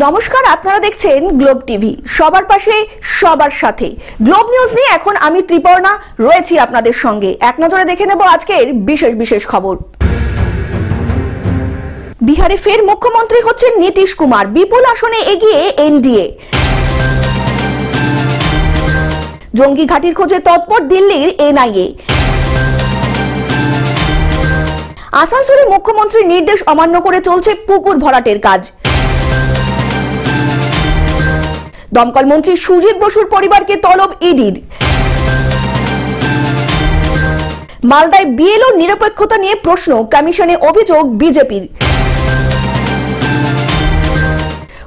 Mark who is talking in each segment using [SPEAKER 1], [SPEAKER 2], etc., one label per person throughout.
[SPEAKER 1] নমস্কার, আপনারা দেখছেন গ্লোব টিভি। সবার পাশে সবার সাথে গ্লোব নিউজ নিয়ে এখন আমি ত্রিপর্ণা রয়েছি আপনাদের সঙ্গে। এক নজরে দেখে নেব আজকের বিশেষ বিশেষ খবর। বিহারে ফের মুখ্যমন্ত্রী হচ্ছেন নীতিশ কুমার, বিপুল আসনে এগিয়ে এনডিএ। জঙ্গি ঘাঁটির খোঁজে তৎপর দিল্লির এনআইএ। আসানসোলে মুখ্যমন্ত্রীর নির্দেশ অমান্য করে চলছে পুকুর ভরাটের কাজ। দমকল মন্ত্রী সুজিত বসুর পরিবারকে তলব ইডির। মালদায় বিএলও নিরপেক্ষতা নিয়ে প্রশ্ন, কমিশনে অভিযোগ বিজেপির।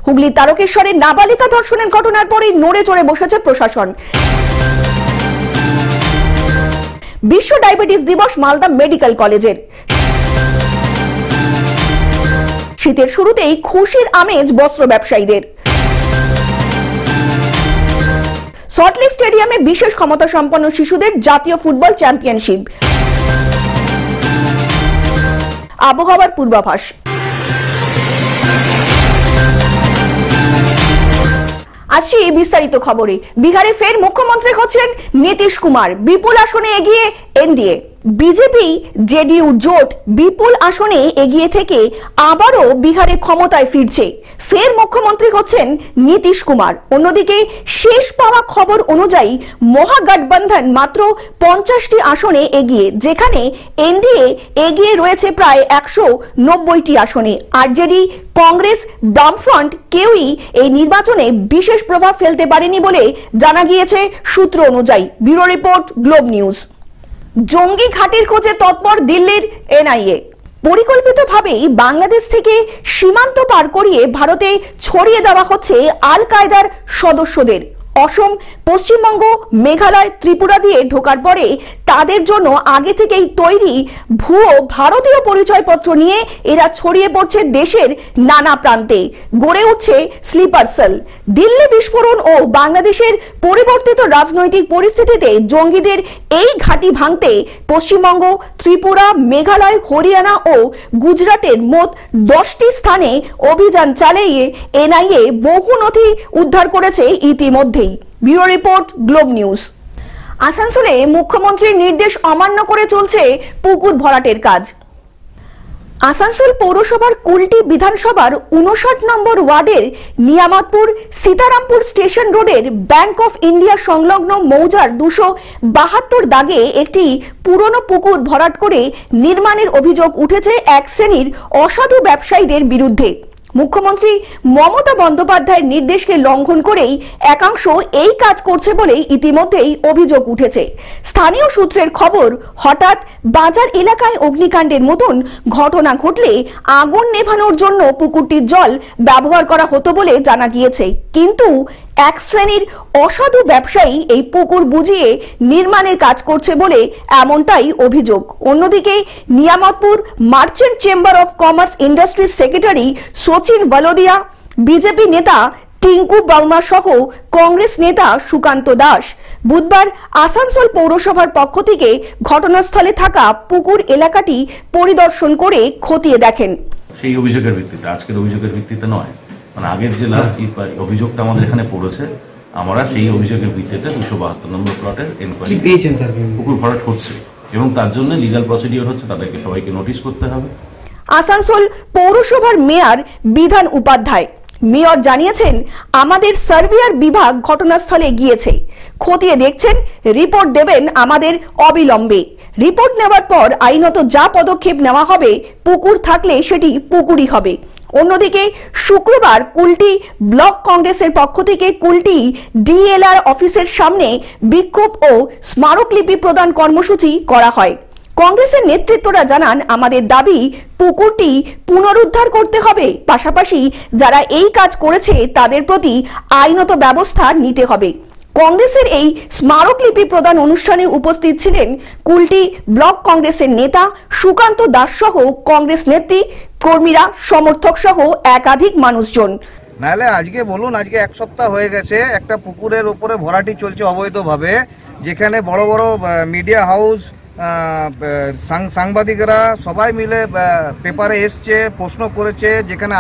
[SPEAKER 1] হুগলি তারকেশ্বরে নাবালিকা ধর্ষণের ঘটনার পরেই নড়ে চড়ে বসেছে প্রশাসন। বিশ্ব ডায়াবেটিস দিবস মালদা মেডিকেল কলেজের। শীতের শুরুতেই খুশির আমেজ বস্ত্র ব্যবসায়ীদের। সল্টলেক স্টেডিয়ামে বিশেষ ক্ষমতা সম্পন্ন শিশুদের জাতীয় ফুটবল চ্যাম্পিয়নশিপ। আবহাওয়ার পূর্বাভাস। আসছি বিস্তারিত খবরে। বিহারে ফের মুখ্যমন্ত্রী হচ্ছেন নীতিশ কুমার, বিপুল আসনে এগিয়ে এনডিএ। বিজেপি জেডিইউ জোট বিপুল আসনে এগিয়ে থেকে আবারও বিহারে ক্ষমতায় ফিরছে। ফের মুখ্যমন্ত্রী হচ্ছেন নীতিশ কুমার। অন্যদিকে শেষ পাওয়া খবর অনুযায়ী মহাগঠবন্ধন মাত্র 50টি আসনে এগিয়ে, যেখানে এনডিএ এগিয়ে রয়েছে প্রায় 190টি আসনে। আরজেডি, কংগ্রেস, বামফ্রন্ট কেউই এই নির্বাচনে বিশেষ প্রভাব ফেলতে পারেনি বলে জানা গিয়েছে সূত্র অনুযায়ী। Bureau report, Globe news. জঙ্গি ঘাঁটির খোঁজে তৎপর দিল্লির এনআইএ। পরিকল্পিতভাবেই বাংলাদেশ থেকে সীমান্ত পার করিয়ে ভারতে ছড়িয়ে দেওয়া হচ্ছে আল কায়দার সদস্যদের। অসম, পশ্চিমবঙ্গ, মেঘালয়, ত্রিপুরা দিয়ে ঢোকার পরে তাদের জন্য আগে থেকেই তৈরি ভুয়ো ভারতীয় পরিচয়পত্র নিয়ে এরা ছড়িয়ে পড়ছে দেশের নানা প্রান্তে। গড়ে উঠছে স্লিপার সেল। দিল্লি বিস্ফোরণ ও বাংলাদেশের পরিবর্তিত রাজনৈতিক পরিস্থিতিতে জঙ্গিদের এই ঘাঁটি ভাঙতে পশ্চিমবঙ্গ, ত্রিপুরা, মেঘালয়, হরিয়ানা ও গুজরাটের মোট 10টি স্থানে অভিযান চালিয়ে এনআইএ বহু নথি উদ্ধার করেছে ইতিমধ্যেই। Bureau report, Globe news. আসানসোলে মুখ্যমন্ত্রীর নির্দেশ অমান্য করে চলছে পুকুর ভরাটের কাজ। আসানসোল পৌরসভার কুলটি বিধানসভার 59 নম্বর ওয়ার্ডের নিয়ামতপুর সীতারামপুর স্টেশন রোডের ব্যাংক অফ ইন্ডিয়া সংলগ্ন মৌজার 272 দাগে একটি পুরনো পুকুর ভরাট করে নির্মাণের অভিযোগ উঠেছে এক শ্রেণীর অসাধু ব্যবসায়ীদের বিরুদ্ধে। মুখ্যমন্ত্রী মমতা বন্দ্যোপাধ্যায়ের নির্দেশকে লঙ্ঘন করেই একাংশ এই কাজ করছে বলে ইতিমধ্যেই অভিযোগ উঠেছে। স্থানীয় সূত্রের খবর, হঠাৎ বাজার এলাকায় অগ্নিকাণ্ডের মতন ঘটনা ঘটলে আগুন নেভানোর জন্য পুকুরটির জল ব্যবহার করা হতো বলে জানা গিয়েছে। কিন্তু এক শ্রেণীর অসাধু ব্যবসায়ী এই পুকুর বুঝিয়ে নির্মাণের কাজ করছে বলে এমনটাই অভিযোগ। অন্যদিকে Niyamatpur merchant chamber of commerce industries secretary Sachin Balodia, BJP নেতা টিঙ্কু বার্মা সহ কংগ্রেস নেতা সুকান্ত দাস বুধবার আসানসোল পৌরসভার পক্ষ থেকে ঘটনাস্থলে থাকা পুকুর এলাকাটি পরিদর্শন করে খতিয়ে দেখেন।
[SPEAKER 2] সেই অভিযোগের ভিত্তিতে, আজকের অভিযোগের ভিত্তিতে নয়, মানে আগের যে লাস্ট অভিযোগটা আমাদের এখানে পড়েছে, আমরা সেই অভিযোগের ভিত্তিতে 272 নম্বর প্লটের এনকোয়ারি পেয়েছেন স্যার। পুকুর ভরাট হচ্ছে এবং তার জন্য লিগ্যাল প্রসিডিওর হচ্ছে, তাদেরকে সবাইকে নোটিশ করতে হবে।
[SPEAKER 1] আসানসোল পৌরসভার মেয়র বিধান উপাধ্যায় মেয়র জানিয়েছেন, আমাদের সার্ভেয়ার বিভাগ ঘটনাস্থলে গিয়েছে, খতিয়ে দেখছেন, রিপোর্ট দেবেন আমাদের অবিলম্বে। রিপোর্ট নেওয়ার পর আইনত যা পদক্ষেপ নেওয়া হবে, পুকুর থাকলে সেটি পুকুরই হবে। অন্যদিকে শুক্রবার কুলটি ব্লক কংগ্রেসের পক্ষ থেকে কুলটি ডিএলআর অফিসের সামনে বিক্ষোভ ও স্মারকলিপি প্রদান কর্মসূচি করা হয়। কংগ্রেসের নেতৃত্বরা জানান, আমাদের দাবি পুকুরটি পুনরুদ্ধার করতে হবে, পাশাপাশি যারা এই কাজ করেছে তাদের প্রতি আইনত ব্যবস্থা নিতে হবে। কংগ্রেসের এই স্মারকলিপি প্রদান অনুষ্ঠানে উপস্থিত ছিলেন কুলটি ব্লক কংগ্রেসের নেতা সুকান্ত দাস সহ কংগ্রেস নেত্রী, কর্মীরা, সমর্থক সহ একাধিক মানুষজন।
[SPEAKER 3] নাহলে আজকে বলুন, আজকে এক সপ্তাহ হয়ে গেছে একটা পুকুরের উপরে ভরাটি চলছে অবৈধভাবে, যেখানে বড় বড় মিডিয়া হাউস, সাংবাদিকরা সবাই মিলে পেপারে এসছে, প্রশ্ন করেছে, যেখানে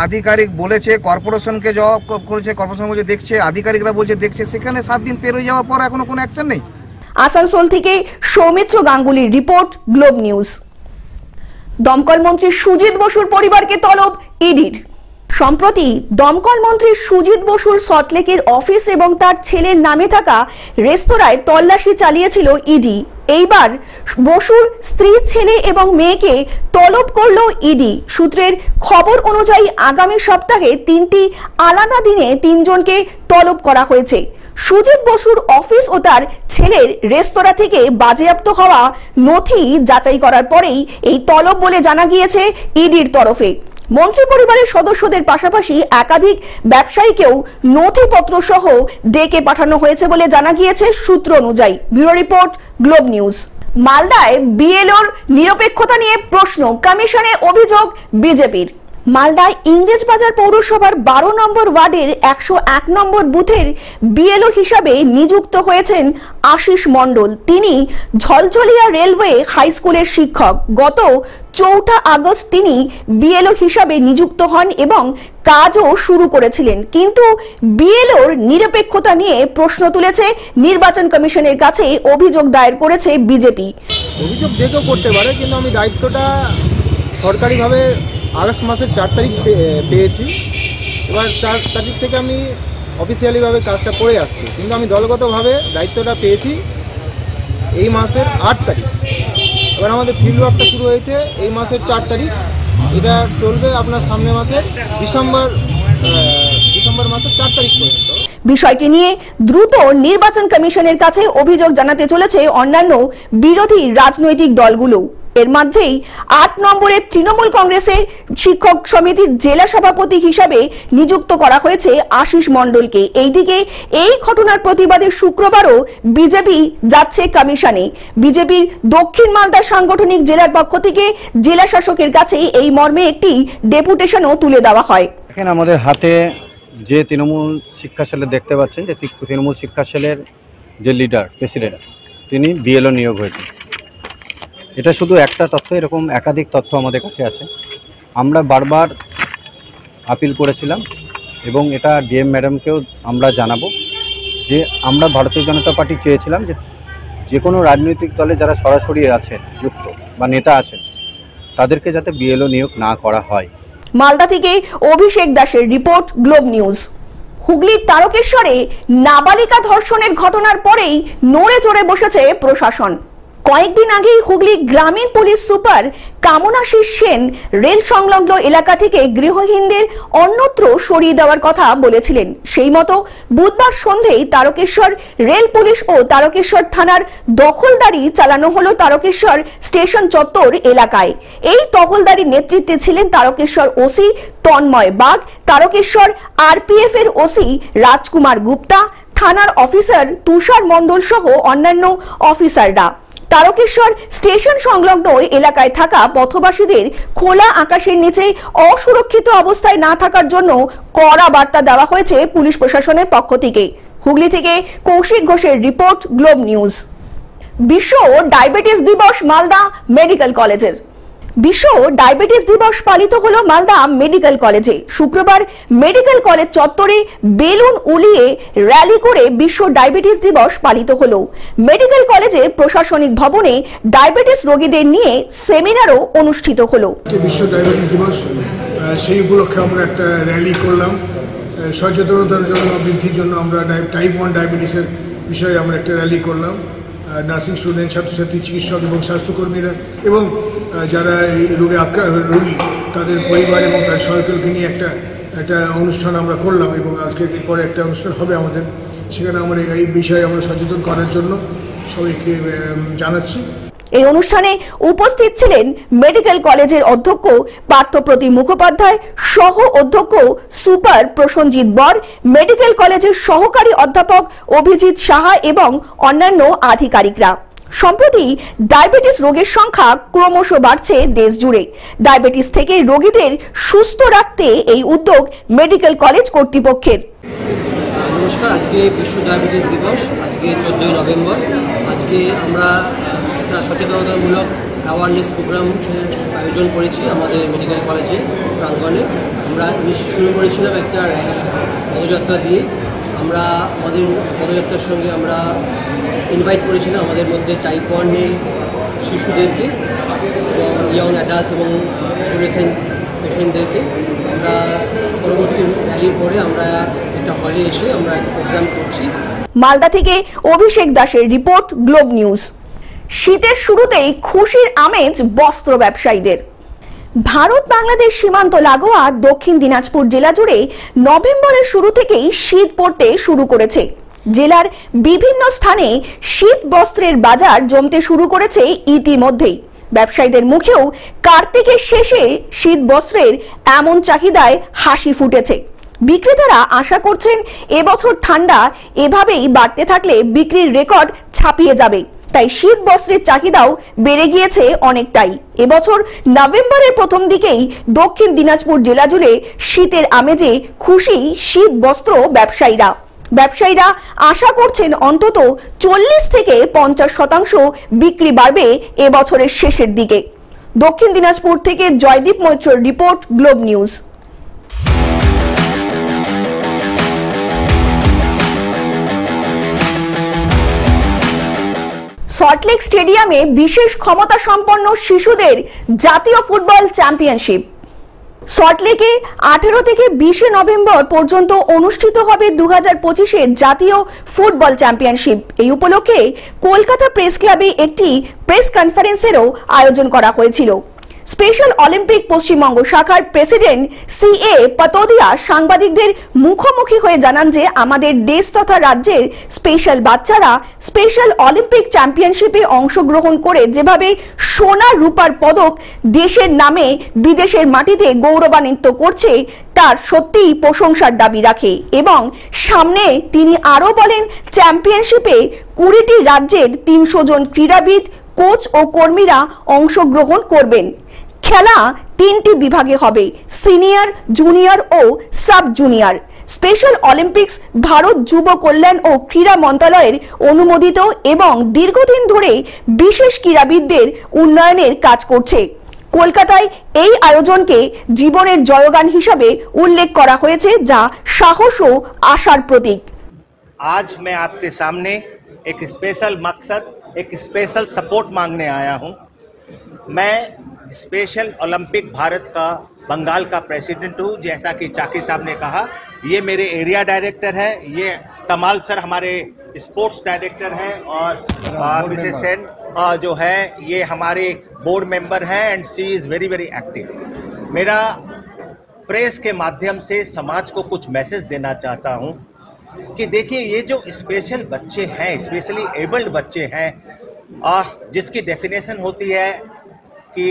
[SPEAKER 3] আধিকারিক বলেছে কর্পোরেশনকে জবাব করেছে, কর্পোরেশন বলছে দেখছে, আধিকারিকরা বলছে দেখছে, সেখানে 7 দিন পেরিয়ে যাওয়ার পর এখনো কোনো অ্যাকশন নেই।
[SPEAKER 1] আসানসোল থেকে সৌমিত্র গাঙ্গুলির রিপোর্ট, গ্লোব নিউজ। দমকল মন্ত্রী সুজিত বসুর পরিবারকে তলব ইডির। সম্প্রতি দমকল মন্ত্রী সুজিত বসুর সল্টলেকের অফিস এবং তার ছেলের নামে থাকা রেস্তোরাঁয় তল্লাশি চালিয়েছিল ইডি। এইবার বসুর স্ত্রী, ছেলে এবং মেয়েকে তলব করল ইডি। সূত্রের খবর অনুযায়ী আগামী সপ্তাহে 3টি আলাদা দিনে 3 জনকে তলব করা হয়েছে। সুজিত বসুর অফিস ও তার ছেলের রেস্তোরাঁ থেকে বাজেয়াপ্ত হওয়া নথি যাচাই করার পরেই এই তলব বলে জানা গিয়েছে ইডির তরফে। মন্ত্রী পরিবারের সদস্যদের পাশাপাশি একাধিক ব্যবসায়ীকেও নথিপত্র সহ ডেকে পাঠানো হয়েছে বলে জানা গিয়েছে সূত্র অনুযায়ী। Bureau report, Globe news. মালদায় বিএলওর নিরপেক্ষতা নিয়ে প্রশ্ন, কমিশনে অভিযোগ বিজেপির। মালদায় ইংরেজবাজার পৌরসভার 12 নম্বর ওয়ার্ডের 101 নম্বর বুথের বিএলও হিসাবে নিযুক্ত হয়েছেন আশিস মণ্ডল। তিনি ঝলঝলিয়া রেলওয়ে হাই স্কুলের শিক্ষক। গত 4 আগস্ট তিনি বিএলও হিসাবে নিযুক্ত হন এবং কাজও শুরু করেছিলেন। কিন্তু বিএলওর নিরপেক্ষতা নিয়ে প্রশ্ন তুলেছে নির্বাচন কমিশনের কাছে অভিযোগ দায়ের করেছে বিজেপি।
[SPEAKER 4] অভিযোগ যে কেউ করতে পারে, কিন্তু আমি দায়িত্বটা সরকারিভাবে আগস্ট মাসের 4 তারিখ পেয়েছি। এবার 4 তারিখ থেকে আমি অফিসিয়ালিভাবে কাজটা করে আসছি, কিন্তু আমি দলগতভাবে দায়িত্বটা পেয়েছি এই মাসের 8 তারিখ। এবার আমাদের ফিল্ড ওয়ার্কটা শুরু হয়েছে এই মাসের 4 তারিখ, এটা চলবে আপনার সামনে মাসের ডিসেম্বর মাসের 4 তারিখ পর্যন্ত।
[SPEAKER 1] বিষয়টি নিয়ে দ্রুত নির্বাচন কমিশনের কাছে অভিযোগ জানাতে চলেছে অন্যান্য বিরোধী রাজনৈতিক দলগুলো। এর মধ্যেই 8 নম্বরের তৃণমূল কংগ্রেসের শিক্ষক সমিতির জেলা সভাপতি হিসাবে নিযুক্ত করা হয়েছে আশিস মণ্ডলকে। এইদিকে এই ঘটনার প্রতিবাদে শুক্রবারও বিজেপি যাচ্ছে কমিশনে। বিজেপির দক্ষিণ মালদা সাংগঠনিক জেলার পক্ষ থেকে জেলা শাসকের কাছে এই মর্মে একটি ডেপুটেশনও তুলে দেওয়া হয়।
[SPEAKER 5] এখন আমাদের হাতে যে তৃণমূল শিক্ষা সেলের দেখতে পাচ্ছেন, যে তৃণমূল শিক্ষা সেলের যে লিডার, প্রেসিডেন্ট, তিনি বিএলও নিয়োগ হয়েছে। এটা শুধু একটা তথ্য, এরকম একাধিক তথ্য আমাদের কাছে আছে। আমরা বারবার আপিল করেছিলাম এবং এটা ডিএম ম্যাডামকেও আমরা জানাবো যে আমরা ভারতীয় জনতা পার্টি চেয়েছিলাম যে কোনো রাজনৈতিক দলে যারা সরাসরি আছে যুক্ত বা নেতা আছেন তাদেরকে যাতে বিএলও নিয়োগ না করা হয়।
[SPEAKER 1] মালদা থেকে অভিষেক দাসের রিপোর্ট, গ্লোব নিউজ। হুগলির তারকেশ্বরে নাবালিকা ধর্ষণের ঘটনার পরেই নড়ে চড়ে বসেছে প্রশাসন। কয়েকদিন আগেই হুগলি গ্রামীণ police super Kamanashis Sen rail সংলগ্ন এলাকা থেকে গৃহহীনদের অন্যত্র সরিয়ে দেওয়ার কথা বলেছিলেন। সেই মতো বুধবার সন্ধ্যেই তারকেশ্বর রেল পুলিশ ও তারকেশ্বর থানার দখলদারি চালানো হলো তারকেশ্বর স্টেশন চত্বর এলাকায়। এই টহলদারির নেতৃত্বে ছিলেন তারকেশ্বর ওসি তন্ময় বাগ, তারকেশ্বর আরপিএফ এর ওসি রাজকুমার গুপ্তা, থানার অফিসার তুষার মণ্ডল সহ অন্যান্য অফিসাররা। তারকেশ্বর স্টেশন সংলগ্ন এলাকায় থাকা পথবাসীদের খোলা আকাশের নিচে অসুরক্ষিত অবস্থায় না থাকার জন্য কড়া বার্তা দেওয়া হয়েছে পুলিশ প্রশাসনের পক্ষ থেকে। হুগলি থেকে কৌশিক ঘোষের রিপোর্ট, গ্লোব নিউজ। বিশ্ব ডায়াবেটিস দিবস মালদা মেডিকেল কলেজের। বিশ্ব ডায়াবেটিস দিবস পালিত হলো মালদা মেডিকেল কলেজে। শুক্রবার মেডিকেল কলেজ চত্বরে বেলুন উড়িয়ে র্যালি করে বিশ্ব ডায়াবেটিস দিবস পালিত হলো। মেডিকেল কলেজের প্রশাসনিক ভবনে ডায়াবেটিস রোগীদের নিয়ে সেমিনারও অনুষ্ঠিত হলো।
[SPEAKER 6] বিশ্ব ডায়াবেটিস দিবস, সেই উপলক্ষে আমরা একটা র্যালি করলাম। সচেতনতার জন্য, বৃদ্ধির জন্য আমরা টাইপ 1 ডায়াবেটিসের বিষয়ে আমরা একটা র্যালি করলাম। নার্সিং স্টুডেন্ট, ছাত্রছাত্রী, চিকিৎসক এবং স্বাস্থ্যকর্মীরা এবং যারা এই রোগে রোগী তাদের পরিবার এবং তার সহায়ককে নিয়ে একটা অনুষ্ঠান আমরা করলাম এবং আজকে পরে একটা অনুষ্ঠান হবে আমাদের। সেখানে আমরা এই বিষয়ে আমরা সচেতন করার জন্য সবাইকে জানাচ্ছি।
[SPEAKER 1] এই অনুষ্ঠানে উপস্থিত ছিলেন মেডিকেল কলেজের অধ্যক্ষ পার্থপ্রতিম মুখোপাধ্যায়, সহ অধ্যক্ষ সুপার প্রসঞ্জিৎ বর, মেডিকেল কলেজের সহকারী অধ্যাপক অভিজিৎ সাহা এবং অন্যান্য আধিকারিকরা। সম্প্রতি ডায়াবেটিস রোগের সংখ্যা ক্রমশ বাড়ছে দেশ জুড়ে। ডায়াবেটিস থেকে রোগীদের সুস্থ রাখতে এই উদ্যোগ মেডিকেল কলেজ কর্তৃপক্ষের।
[SPEAKER 7] নমস্কার। আজকে বিশ্ব ডায়াবেটিস দিবস, আজকে 14ই নভেম্বর। আজকে আমরা একটা সচেতনতামূলক অ্যাওয়ারনেস প্রোগ্রাম আয়োজন করেছি আমাদের মেডিকেল কলেজে প্রাঙ্গণে। আমরা শুরু করেছিলাম একটা র্যালি পদযাত্রা দিয়ে। আমরা আমাদের পদযাত্রার সঙ্গে আমরা ইনভাইট করেছিলাম আমাদের মধ্যে টাইপ 1 শিশুদেরকে এবং ইয়ং অ্যাডাল্টস এবং অ্যাডোলেসেন্ট পেশেন্টদেরকে। আমরা পরবর্তী র্যালির পরে আমরা একটা হলে এসে আমরা প্রোগ্রাম করছি।
[SPEAKER 1] মালদা থেকে অভিষেক দাসের রিপোর্ট, গ্লোব নিউজ। শীতের শুরুতেই খুশির আমেজ বস্ত্র ব্যবসায়ীদের। ভারত বাংলাদেশ সীমান্ত লাগোয়া দক্ষিণ দিনাজপুর জেলা জুড়ে নভেম্বরের শুরু থেকেই শীত পড়তে শুরু করেছে। জেলার বিভিন্ন স্থানে শীত বস্ত্রের বাজার জমতে শুরু করেছে ইতিমধ্যেই। ব্যবসায়ীদের মুখেও কার্তিকের শেষে শীত বস্ত্রের এমন চাহিদায় হাসি ফুটেছে। বিক্রেতারা আশা করছেন এবছর ঠান্ডা এভাবেই বাড়তে থাকলে বিক্রির রেকর্ড ছাপিয়ে যাবে। তাই শীত বস্ত্রের চাহিদাও বেড়ে গিয়েছে অনেকটাই। এবছর নভেম্বরের প্রথম দিকেই দক্ষিণ দিনাজপুর জেলা জুড়ে শীতের আমেজে খুশি শীত বস্ত্র ব্যবসায়ীরা আশা করছেন অন্তত 40 থেকে 50% বিক্রি বাড়বে এবছরের শেষের দিকে। দক্ষিণ দিনাজপুর থেকে জয়দীপ মৈত্রর রিপোর্ট, গ্লোব নিউজ। সল্টলেক স্টেডিয়ামে বিশেষ ক্ষমতা সম্পন্ন শিশুদের জাতীয় ফুটবল চ্যাম্পিয়নশিপ। সল্টলেকে 18 থেকে 20 নভেম্বর পর্যন্ত অনুষ্ঠিত হবে 2025-এর জাতীয় ফুটবল চ্যাম্পিয়নশিপ। এই উপলক্ষে কলকাতা প্রেস ক্লাবে একটি প্রেস কনফারেন্সেরও আয়োজন করা হয়েছিল। স্পেশাল অলিম্পিক পশ্চিমবঙ্গ শাখার প্রেসিডেন্ট CA পাতোদিয়া সাংবাদিকদের মুখোমুখি হয়ে জানান যে আমাদের দেশ তথা রাজ্যের স্পেশাল বাচ্চারা স্পেশাল অলিম্পিক চ্যাম্পিয়নশিপে অংশগ্রহণ করে যেভাবে সোনা রূপার পদক দেশের নামে বিদেশের মাটিতে গৌরবান্বিত করছে তার সত্যিই প্রশংসার দাবি রাখে। এবং সামনে তিনি আরও বলেন, চ্যাম্পিয়নশিপে 20টি রাজ্যের 300 জন ক্রীড়াবিদ, কোচ ও কর্মীরা অংশগ্রহণ করবেন। খেলা 3টি বিভাগে হবে, সিনিয়র, জুনিয়র ও sub junior. Special Olympics Bharat যুব কল্যাণ ও ক্রীড়া মন্ত্রণালয়ের অনুমোদিত এবং দীর্ঘদিন ধরে বিশেষ ক্রীড়াবিদদের উন্নয়নের কাজ করছে। কলকাতায় এই আয়োজনকে জীবনের জয়গান হিসাবে উল্লেখ করা হয়েছে, যা সাহস ও আশার প্রতীক।
[SPEAKER 8] आज मैं आपके सामने एक स्पेशल मकसद, एक स्पेशल सपोर्ट मांगने आया हूं। मैं स्पेशल ओलंपिक भारत का बंगाल का प्रेसिडेंट हूं। जैसा कि चाकी साहब ने कहा, ये मेरे एरिया डायरेक्टर है, ये तमाल सर हमारे स्पोर्ट्स डायरेक्टर हैं और मिसेस सेन जो है ये हमारे बोर्ड मेंबर हैं and she is very very active. मेरा प्रेस के माध्यम से समाज को कुछ मैसेज देना चाहता हूं कि देखिए, ये जो स्पेशल बच्चे हैं, स्पेशली एबल्ड बच्चे हैं, जिसकी डेफिनेशन होती है कि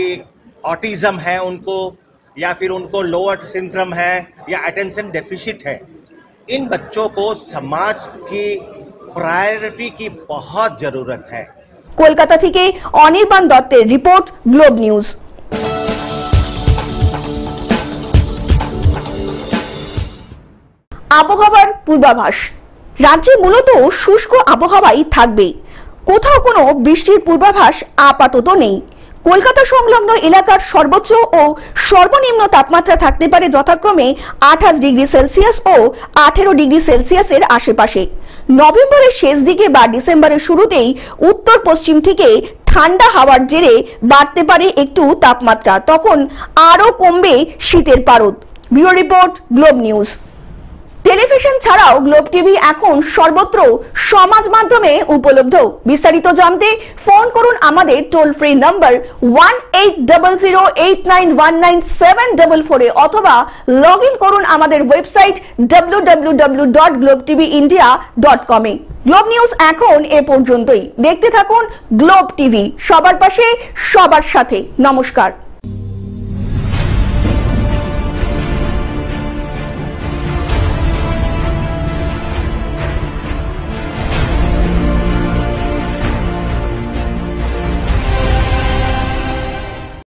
[SPEAKER 8] ऑटिज़म है उनको, या फिर उनको लोअर सिंड्रोम है या अटेंशन डेफिसिट है, इन बच्चों को समाज की प्रायोरिटी की बहुत ज़रूरत है।
[SPEAKER 1] কলকাতা থেকে অনির্বাণ দত্তের রিপোর্ট, গ্লোব নিউজ। আবহাওয়ার পূর্বাভাস। রাজ্যে মূলত শুষ্ক আবহাওয়াই থাকবে, কোথাও কোনো বৃষ্টির পূর্বাভাস আপাতত নেই। কলকাতা সংলগ্ন এলাকার সর্বোচ্চ ও সর্বনিম্ন তাপমাত্রা থাকতে পারে যথাক্রমে 28 ডিগ্রি সেলসিয়াস ও 18 ডিগ্রি সেলসিয়াসের আশেপাশে। নভেম্বরের শেষ দিকে বা ডিসেম্বরের শুরুতেই উত্তর পশ্চিম থেকে ঠান্ডা হাওয়ার জেরে বাড়তে পারে একটু তাপমাত্রা, তখন আরও কমবে শীতের পারদ। Bureau report, Globe news. Television ছাড়াও গ্লোব টিভি এখন সর্বত্র সমাজ মাধ্যমে উপলব্ধ। বিস্তারিত জানতে ফোন করুন আমাদের টোল ফ্রি নম্বর 1800891974 অথবা লগ ইন করুন আমাদের ওয়েবসাইট www.globetvindia.com এ। গ্লোব নিউজ এখন এ পর্যন্তই। দেখতে থাকুন গ্লোব টিভি, সবার পাশে সবার সাথে। নমস্কার।